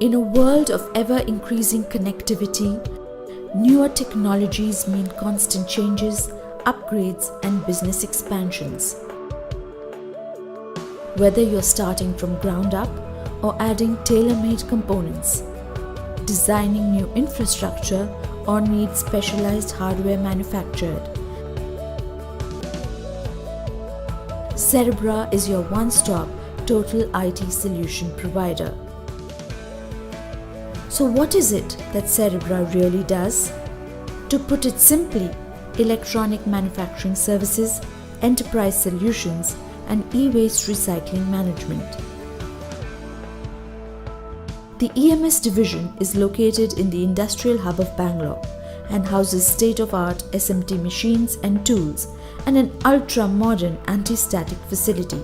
In a world of ever-increasing connectivity, newer technologies mean constant changes, upgrades, and business expansions. Whether you're starting from ground up or adding tailor-made components, designing new infrastructure, or need specialized hardware manufactured, Cerebra is your one-stop total IT solution provider. So what is it that Cerebra really does? To put it simply, electronic manufacturing services, enterprise solutions, and e-waste recycling management. The EMS division is located in the industrial hub of Bangalore and houses state-of-art SMT machines and tools and an ultra-modern anti-static facility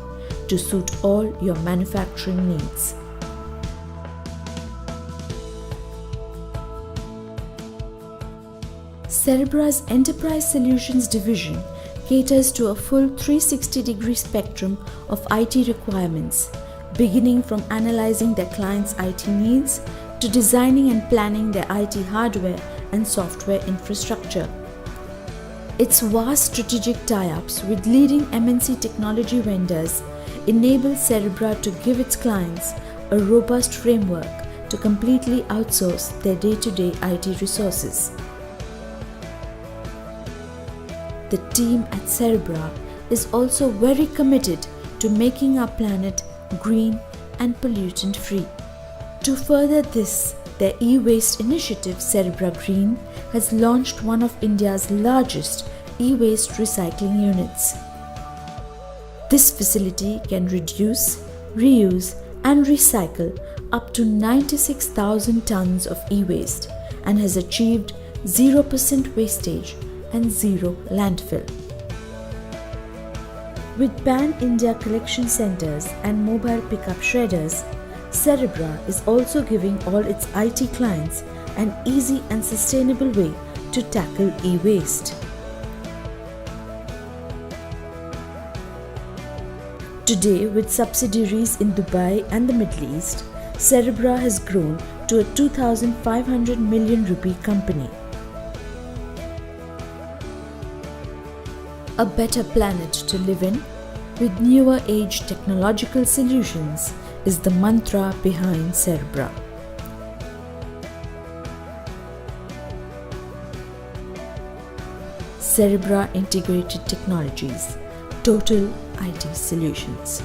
to suit all your manufacturing needs. Cerebra's Enterprise Solutions division caters to a full 360-degree spectrum of IT requirements, beginning from analyzing their clients' IT needs to designing and planning their IT hardware and software infrastructure. Its vast strategic tie-ups with leading MNC technology vendors enable Cerebra to give its clients a robust framework to completely outsource their day-to-day IT resources. The team at Cerebra is also very committed to making our planet green and pollutant-free. To further this, their e-waste initiative, Cerebra Green, has launched one of India's largest e-waste recycling units. This facility can reduce, reuse, and recycle up to 96,000 tons of e-waste and has achieved 0% wastage and zero landfill. With pan-India collection centers and mobile pickup shredders, Cerebra is also giving all its IT clients an easy and sustainable way to tackle e-waste. Today, with subsidiaries in Dubai and the Middle East, Cerebra has grown to a 2,500 million rupee company. A better planet to live in with newer age technological solutions is the mantra behind Cerebra. Cerebra Integrated Technologies, Total IT Solutions.